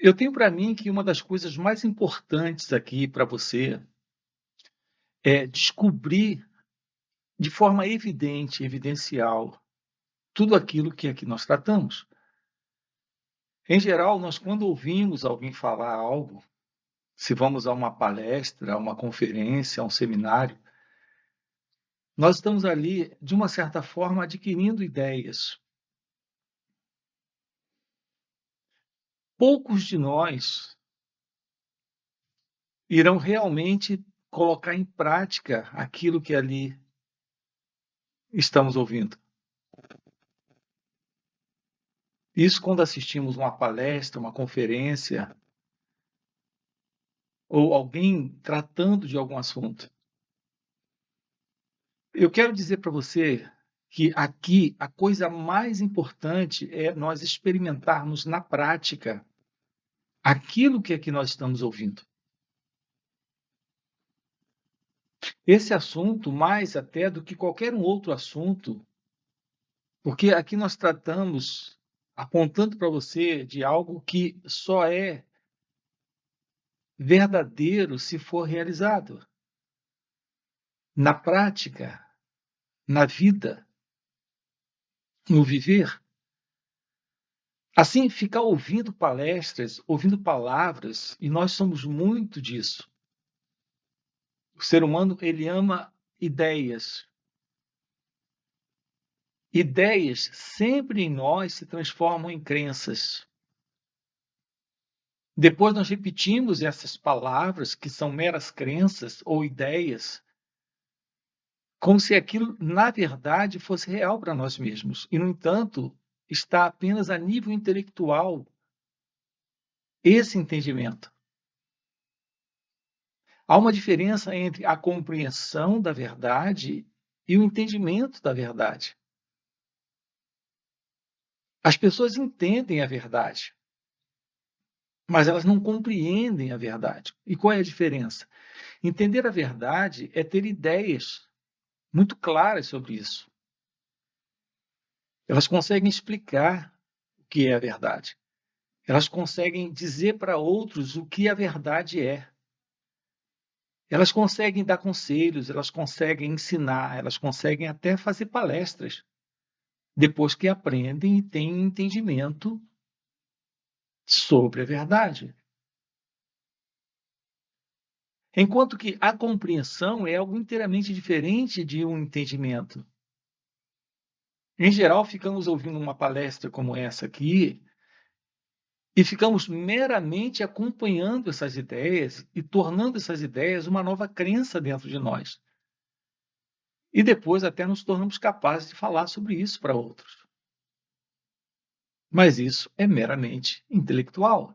Eu tenho para mim que uma das coisas mais importantes aqui para você é descobrir de forma evidente, evidencial, tudo aquilo que aqui nós tratamos. Em geral, nós quando ouvimos alguém falar algo, se vamos a uma palestra, a uma conferência, a um seminário, nós estamos ali, de uma certa forma, adquirindo ideias. Poucos de nós irão realmente colocar em prática aquilo que ali estamos ouvindo. Isso quando assistimos uma palestra, uma conferência, ou alguém tratando de algum assunto. Eu quero dizer para você que aqui a coisa mais importante é nós experimentarmos na prática aquilo que aqui nós estamos ouvindo. Esse assunto, mais até do que qualquer um outro assunto, porque aqui nós tratamos, apontando para você, de algo que só é verdadeiro se for realizado. Na prática, na vida, no viver. Assim, ficar ouvindo palestras, ouvindo palavras, e nós somos muito disso. O ser humano, ele ama ideias. Ideias sempre em nós se transformam em crenças. Depois nós repetimos essas palavras, que são meras crenças ou ideias, como se aquilo, na verdade, fosse real para nós mesmos. E, no entanto, está apenas a nível intelectual esse entendimento. Há uma diferença entre a compreensão da verdade e o entendimento da verdade. As pessoas entendem a verdade, mas elas não compreendem a verdade. E qual é a diferença? Entender a verdade é ter ideias muito claras sobre isso. Elas conseguem explicar o que é a verdade. Elas conseguem dizer para outros o que a verdade é. Elas conseguem dar conselhos, elas conseguem ensinar, elas conseguem até fazer palestras, depois que aprendem e têm entendimento sobre a verdade. Enquanto que a compreensão é algo inteiramente diferente de um entendimento. Em geral, ficamos ouvindo uma palestra como essa aqui e ficamos meramente acompanhando essas ideias e tornando essas ideias uma nova crença dentro de nós. E depois até nos tornamos capazes de falar sobre isso para outros. Mas isso é meramente intelectual.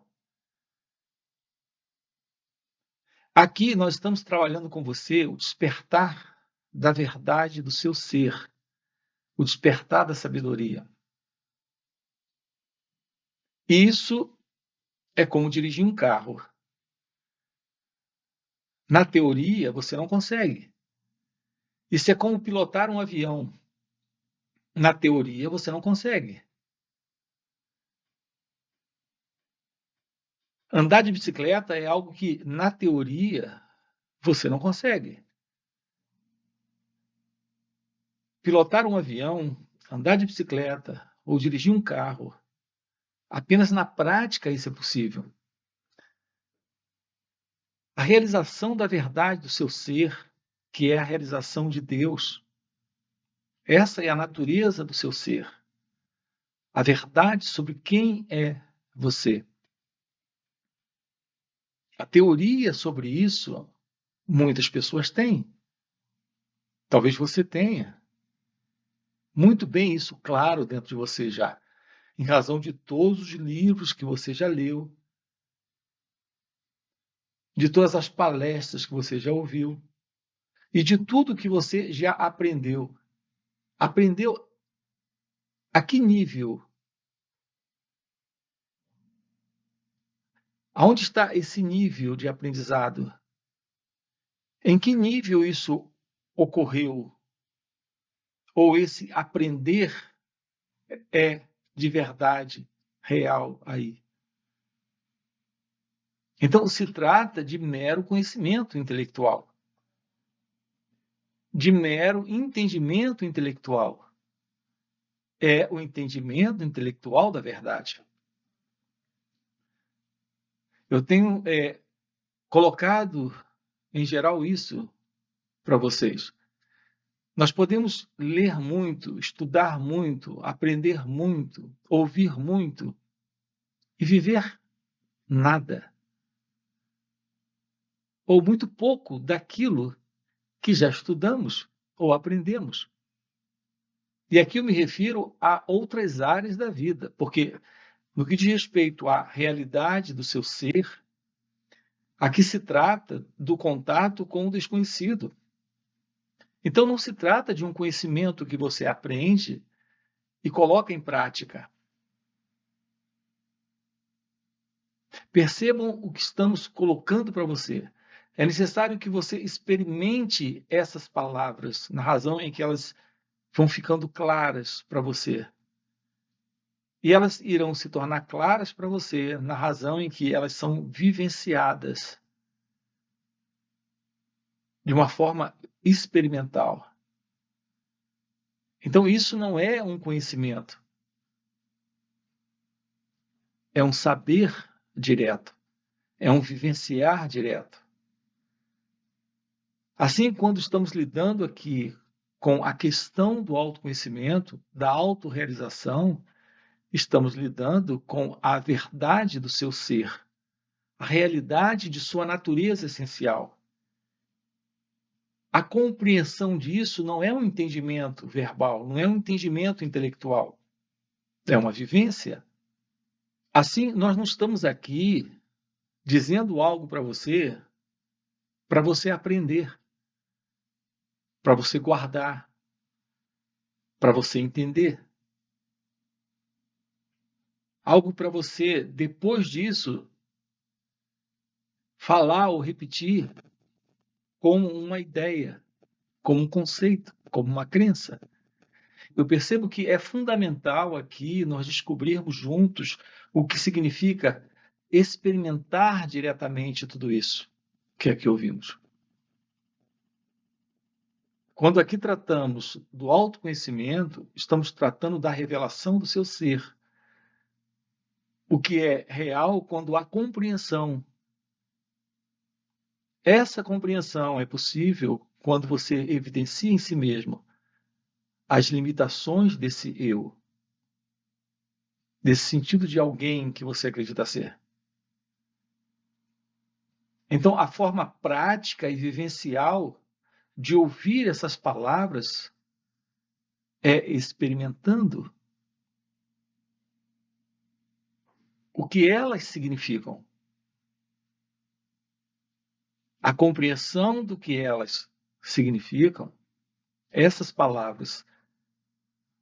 Aqui nós estamos trabalhando com você o despertar da verdade do seu ser, o despertar da sabedoria. Isso é como dirigir um carro. Na teoria, você não consegue. Isso é como pilotar um avião. Na teoria, você não consegue. Andar de bicicleta é algo que, na teoria, você não consegue. Pilotar um avião, andar de bicicleta ou dirigir um carro, apenas na prática isso é possível. A realização da verdade do seu ser, que é a realização de Deus, essa é a natureza do seu ser. A verdade sobre quem é você. A teoria sobre isso, muitas pessoas têm. Talvez você tenha. Muito bem isso claro dentro de você já, em razão de todos os livros que você já leu, de todas as palestras que você já ouviu e de tudo que você já aprendeu. Aprendeu a que nível? Aonde está esse nível de aprendizado? Em que nível isso ocorreu? Ou esse aprender é de verdade real aí? Então, se trata de mero conhecimento intelectual, de mero entendimento intelectual. É o entendimento intelectual da verdade. Eu tenho colocado, em geral, isso para vocês. Nós podemos ler muito, estudar muito, aprender muito, ouvir muito e viver nada, ou muito pouco daquilo que já estudamos ou aprendemos. E aqui eu me refiro a outras áreas da vida, porque no que diz respeito à realidade do seu ser, aqui se trata do contato com o desconhecido. Então não se trata de um conhecimento que você aprende e coloca em prática. Percebam o que estamos colocando para você. É necessário que você experimente essas palavras, na razão em que elas vão ficando claras para você. E elas irão se tornar claras para você na razão em que elas são vivenciadas de uma forma experimental. Então, isso não é um conhecimento, é um saber direto, é um vivenciar direto. Assim, quando estamos lidando aqui com a questão do autoconhecimento, da autorrealização, estamos lidando com a verdade do seu ser, a realidade de sua natureza essencial. A compreensão disso não é um entendimento verbal, não é um entendimento intelectual, é uma vivência. Assim, nós não estamos aqui dizendo algo para você aprender, para você guardar, para você entender. Algo para você, depois disso, falar ou repetir como uma ideia, como um conceito, como uma crença. Eu percebo que é fundamental aqui nós descobrirmos juntos o que significa experimentar diretamente tudo isso que aqui ouvimos. Quando aqui tratamos do autoconhecimento, estamos tratando da revelação do seu ser. O que é real quando há compreensão. Essa compreensão é possível quando você evidencia em si mesmo as limitações desse eu, desse sentido de alguém que você acredita ser. Então, a forma prática e vivencial de ouvir essas palavras é experimentando o que elas significam, a compreensão do que elas significam. Essas palavras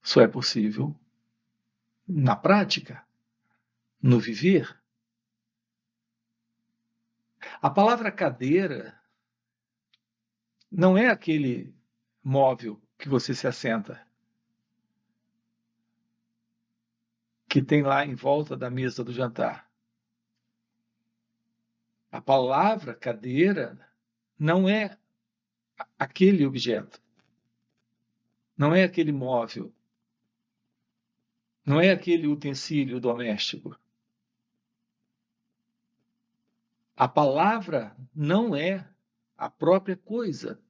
só é possível na prática, no viver. A palavra cadeira não é aquele móvel que você se assenta, que tem lá em volta da mesa do jantar. A palavra cadeira não é aquele objeto, não é aquele móvel, não é aquele utensílio doméstico. A palavra não é a própria coisa.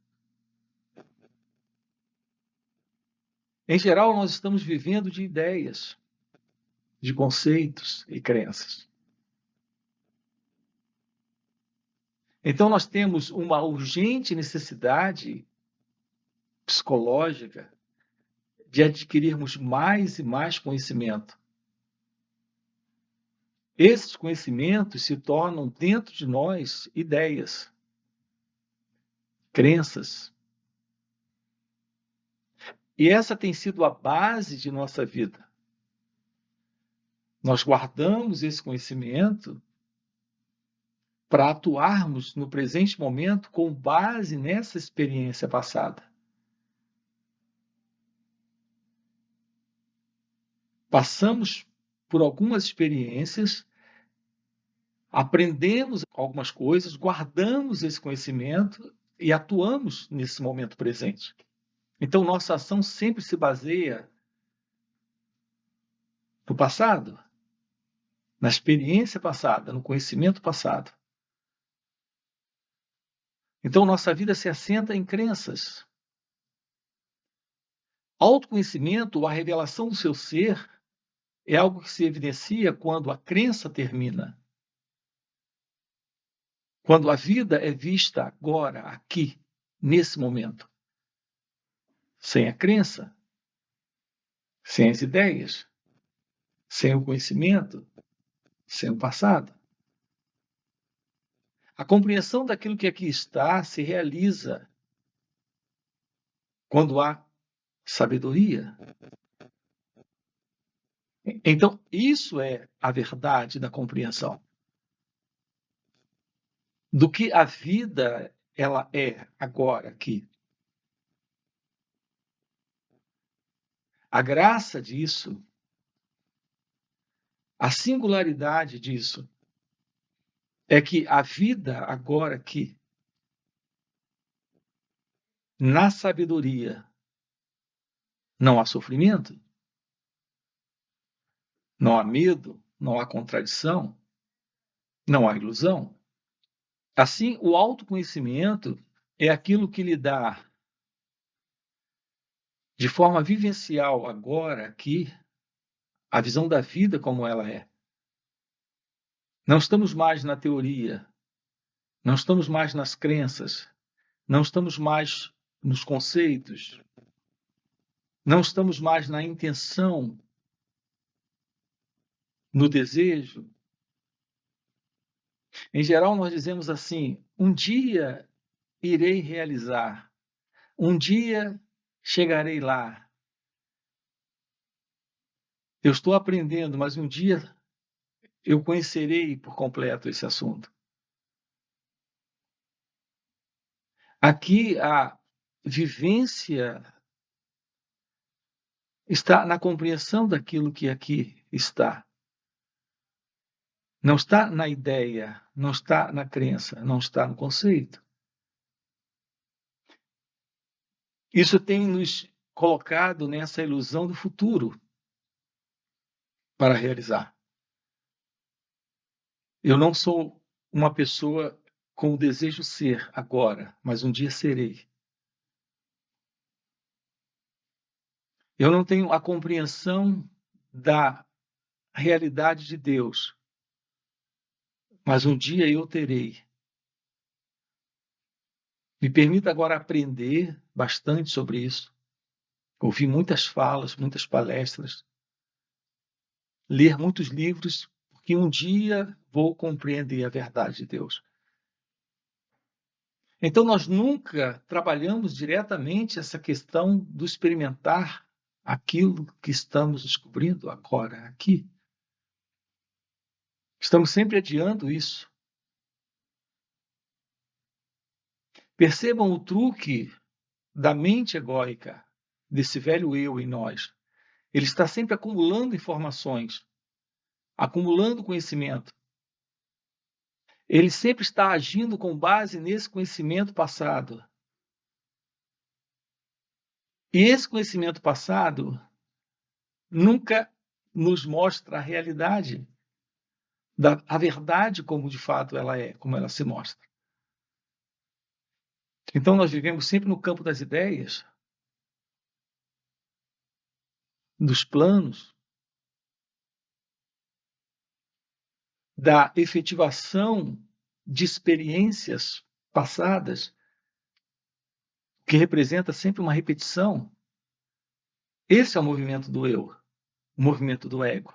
Em geral, nós estamos vivendo de ideias, de conceitos e crenças. Então, nós temos uma urgente necessidade psicológica de adquirirmos mais e mais conhecimento. Esses conhecimentos se tornam dentro de nós ideias, crenças. E essa tem sido a base de nossa vida. Nós guardamos esse conhecimento para atuarmos no presente momento com base nessa experiência passada. Passamos por algumas experiências aprendemos algumas coisas, guardamos esse conhecimento e atuamos nesse momento presente. Então, nossa ação sempre se baseia no passado, na experiência passada, no conhecimento passado. Então, nossa vida se assenta em crenças. Autoconhecimento, a revelação do seu ser, é algo que se evidencia quando a crença termina. Quando a vida é vista agora, aqui, nesse momento. Sem a crença, sem as ideias, sem o conhecimento, sem o passado. A compreensão daquilo que aqui está se realiza quando há sabedoria. Então, isso é a verdade da compreensão. Do que a vida ela é agora aqui. A graça disso, a singularidade disso, é que a vida agora aqui, na sabedoria, não há sofrimento, não há medo, não há contradição, não há ilusão. Assim, o autoconhecimento é aquilo que lhe dá, de forma vivencial agora aqui, a visão da vida como ela é. Não estamos mais na teoria, não estamos mais nas crenças, não estamos mais nos conceitos, não estamos mais na intenção, no desejo. Em geral, nós dizemos assim: um dia irei realizar, um dia chegarei lá. Eu estou aprendendo, mas um dia eu conhecerei por completo esse assunto. Aqui a vivência está na compreensão daquilo que aqui está. Não está na ideia, não está na crença, não está no conceito. Isso tem nos colocado nessa ilusão do futuro para realizar. Eu não sou uma pessoa com o desejo ser agora, mas um dia serei. Eu não tenho a compreensão da realidade de Deus, mas um dia eu terei. Me permita agora aprender bastante sobre isso. Ouvi muitas falas, muitas palestras, ler muitos livros, porque um dia vou compreender a verdade de Deus. Então, nós nunca trabalhamos diretamente essa questão do experimentar aquilo que estamos descobrindo agora, aqui. Estamos sempre adiando isso. Percebam o truque da mente egóica, desse velho eu em nós. Ele está sempre acumulando informações, acumulando conhecimento. Ele sempre está agindo com base nesse conhecimento passado. E esse conhecimento passado nunca nos mostra a realidade, a verdade como de fato ela é, como ela se mostra. Então nós vivemos sempre no campo das ideias, dos planos, da efetivação de experiências passadas, que representa sempre uma repetição. Esse é o movimento do eu, o movimento do ego.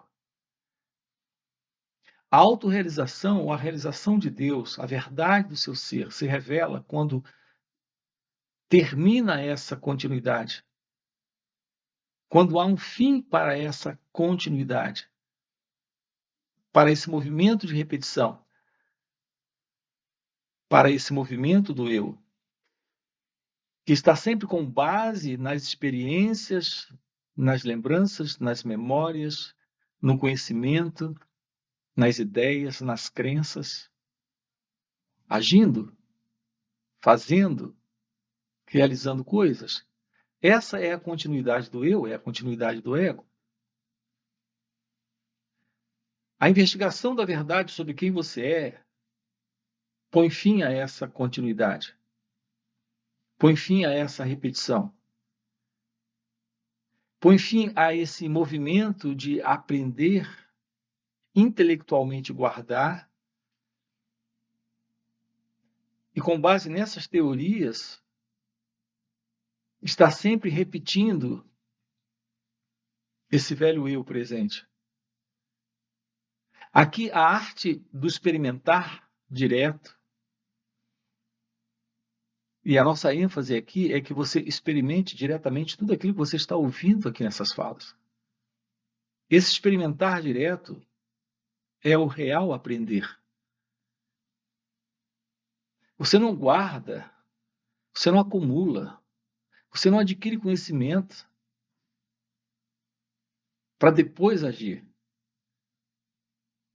A autorrealização, ou a realização de Deus, a verdade do seu ser, se revela quando termina essa continuidade. Quando há um fim para essa continuidade, para esse movimento de repetição, para esse movimento do eu, que está sempre com base nas experiências, nas lembranças, nas memórias, no conhecimento, nas ideias, nas crenças, agindo, fazendo, realizando coisas. Essa é a continuidade do eu, é a continuidade do ego. A investigação da verdade sobre quem você é põe fim a essa continuidade, põe fim a essa repetição, põe fim a esse movimento de aprender, intelectualmente guardar, e com base nessas teorias, está sempre repetindo esse velho eu presente. Aqui a arte do experimentar direto, e a nossa ênfase aqui é que você experimente diretamente tudo aquilo que você está ouvindo aqui nessas falas. Esse experimentar direto é o real aprender. Você não guarda, você não acumula, você não adquire conhecimento para depois agir.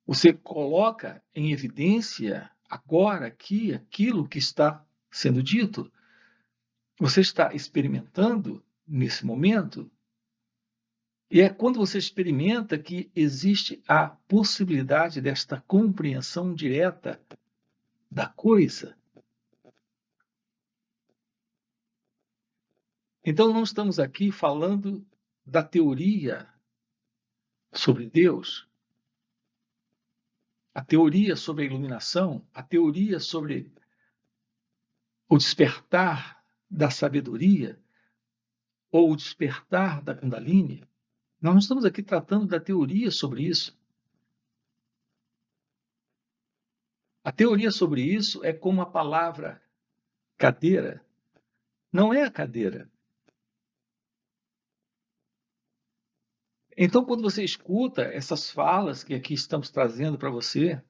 Você coloca em evidência agora, aqui, aquilo que está sendo dito. Você está experimentando nesse momento. E é quando você experimenta que existe a possibilidade desta compreensão direta da coisa. Então, não estamos aqui falando da teoria sobre Deus, a teoria sobre a iluminação, a teoria sobre o despertar da sabedoria ou o despertar da Kundalini. Nós não estamos aqui tratando da teoria sobre isso. A teoria sobre isso é como a palavra cadeira. Não é a cadeira. Então, quando você escuta essas falas que aqui estamos trazendo para você,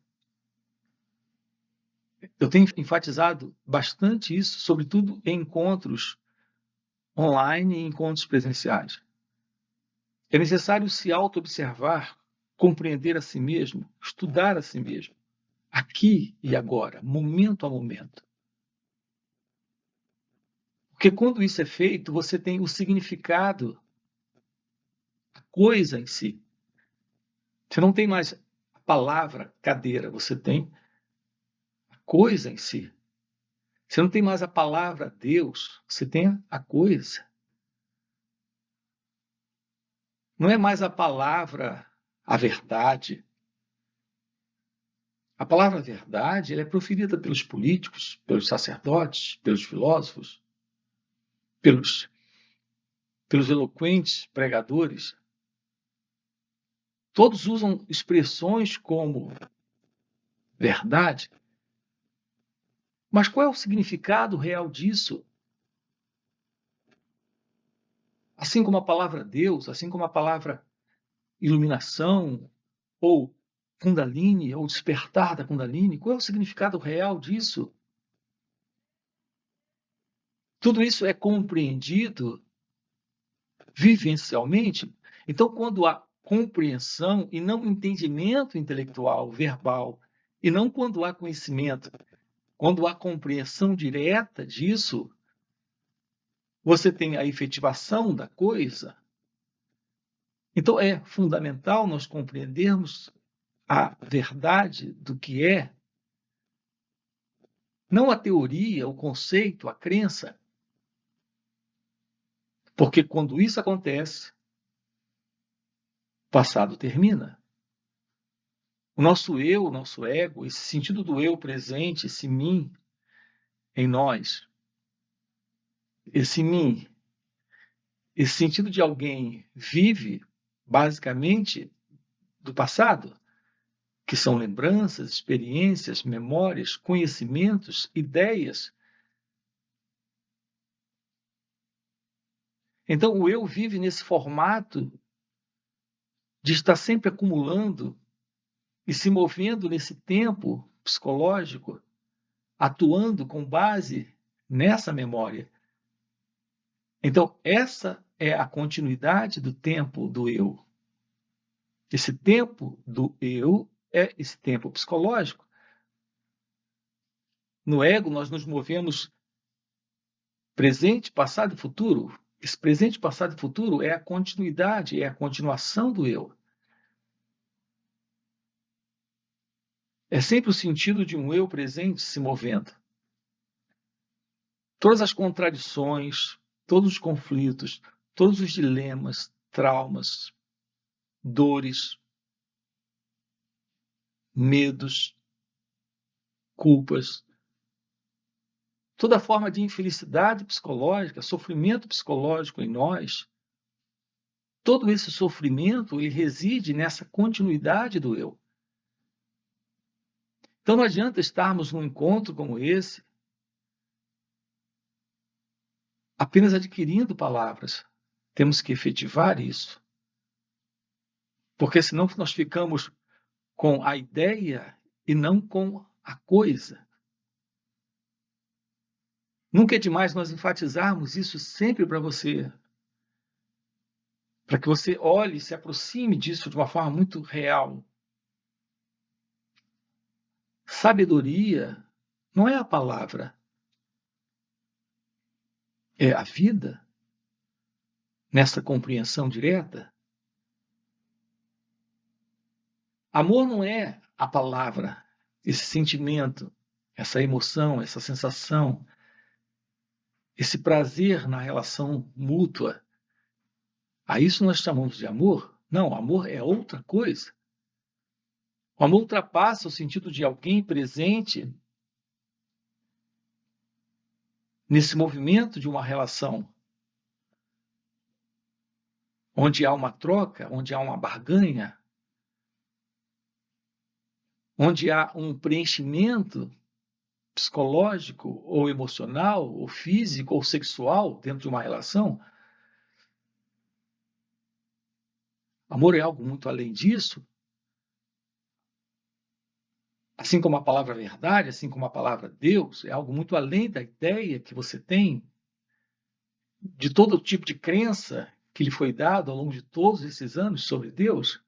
eu tenho enfatizado bastante isso, sobretudo em encontros online e encontros presenciais. É necessário se auto-observar, compreender a si mesmo, estudar a si mesmo, aqui e agora, momento a momento. Porque quando isso é feito, você tem o significado, a coisa em si. Você não tem mais a palavra cadeira, você tem a coisa em si. Você não tem mais a palavra Deus, você tem a coisa. Não é mais a palavra a verdade. A palavra verdade ela é proferida pelos políticos, pelos sacerdotes, pelos filósofos, pelos eloquentes pregadores. Todos usam expressões como verdade. Mas qual é o significado real disso? Assim como a palavra Deus, assim como a palavra iluminação, ou Kundalini, ou despertar da Kundalini, qual é o significado real disso? Tudo isso é compreendido vivencialmente. Então, quando há compreensão e não entendimento intelectual, verbal, e não quando há conhecimento, quando há compreensão direta disso, você tem a efetivação da coisa. Então, é fundamental nós compreendermos a verdade do que é, não a teoria, o conceito, a crença. Porque quando isso acontece, o passado termina. O nosso eu, o nosso ego, esse sentido do eu presente, esse mim em nós, esse mim, esse sentido de alguém vive basicamente do passado, que são lembranças, experiências, memórias, conhecimentos, ideias. Então, o eu vive nesse formato de estar sempre acumulando e se movendo nesse tempo psicológico, atuando com base nessa memória. Então, essa é a continuidade do tempo do eu. Esse tempo do eu é esse tempo psicológico. No ego, nós nos movemos presente, passado e futuro. Esse presente, passado e futuro é a continuidade, é a continuação do eu. É sempre o sentido de um eu presente se movendo. Todas as contradições, todos os conflitos, todos os dilemas, traumas, dores, medos, culpas, toda forma de infelicidade psicológica, sofrimento psicológico em nós, todo esse sofrimento ele reside nessa continuidade do eu. Então não adianta estarmos num encontro como esse apenas adquirindo palavras. Temos que efetivar isso. Porque senão nós ficamos com a ideia e não com a coisa. Nunca é demais nós enfatizarmos isso sempre para você. Para que você olhe e se aproxime disso de uma forma muito real. Sabedoria não é a palavra, é a vida, nessa compreensão direta. Amor não é a palavra, esse sentimento, essa emoção, essa sensação, esse prazer na relação mútua. A isso nós chamamos de amor? Não, amor é outra coisa. O amor ultrapassa o sentido de alguém presente nesse movimento de uma relação, onde há uma troca, onde há uma barganha, onde há um preenchimento psicológico, ou emocional, ou físico, ou sexual dentro de uma relação. Amor é algo muito além disso. Assim como a palavra verdade, assim como a palavra Deus, é algo muito além da ideia que você tem de todo tipo de crença que lhe foi dado ao longo de todos esses anos sobre Deus.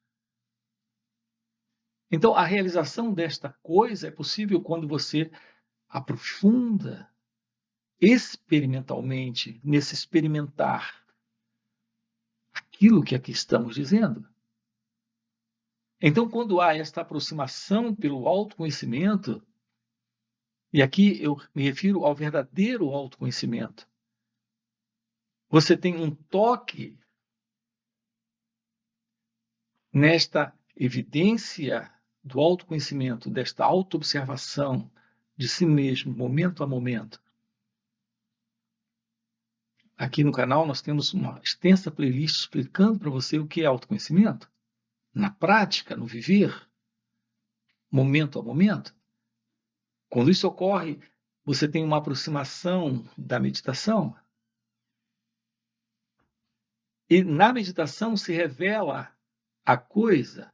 Então, a realização desta coisa é possível quando você aprofunda experimentalmente, nesse experimentar aquilo que aqui estamos dizendo. Então, quando há esta aproximação pelo autoconhecimento, e aqui eu me refiro ao verdadeiro autoconhecimento, você tem um toque nesta evidência do autoconhecimento, desta autoobservação de si mesmo, momento a momento. Aqui no canal nós temos uma extensa playlist explicando para você o que é autoconhecimento, na prática, no viver, momento a momento. Quando isso ocorre, você tem uma aproximação da meditação. E na meditação se revela a coisa,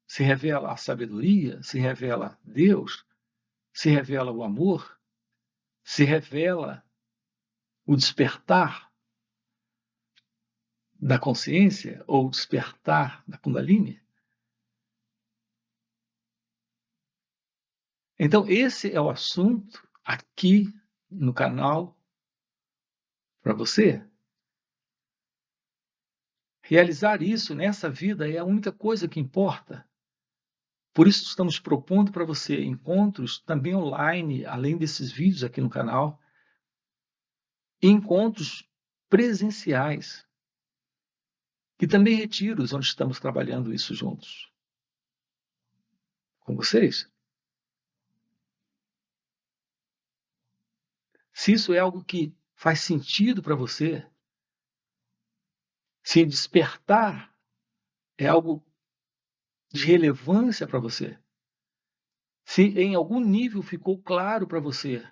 se revela a sabedoria, se revela Deus, se revela o amor, se revela o despertar da consciência ou o despertar da Kundalini. Então, esse é o assunto aqui no canal para você. Realizar isso nessa vida é a única coisa que importa. Por isso, estamos propondo para você encontros também online, além desses vídeos aqui no canal, e encontros presenciais, e também retiros, onde estamos trabalhando isso juntos com vocês. Se isso é algo que faz sentido para você, se despertar é algo de relevância para você, se em algum nível ficou claro para você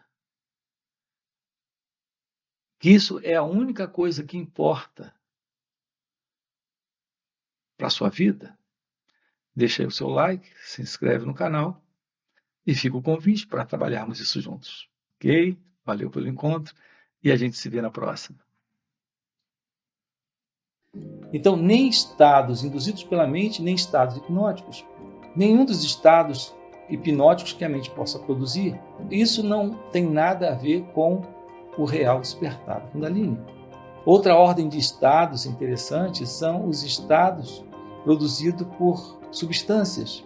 que isso é a única coisa que importa para a sua vida, deixa aí o seu like, se inscreve no canal e fica o convite para trabalharmos isso juntos. Ok? Valeu pelo encontro e a gente se vê na próxima. Então, nem estados induzidos pela mente, nem estados hipnóticos nenhum dos estados hipnóticos que a mente possa produzir. Isso não tem nada a ver com o real despertar da Kundalini. Outra ordem de estados interessante são os estados produzidos por substâncias.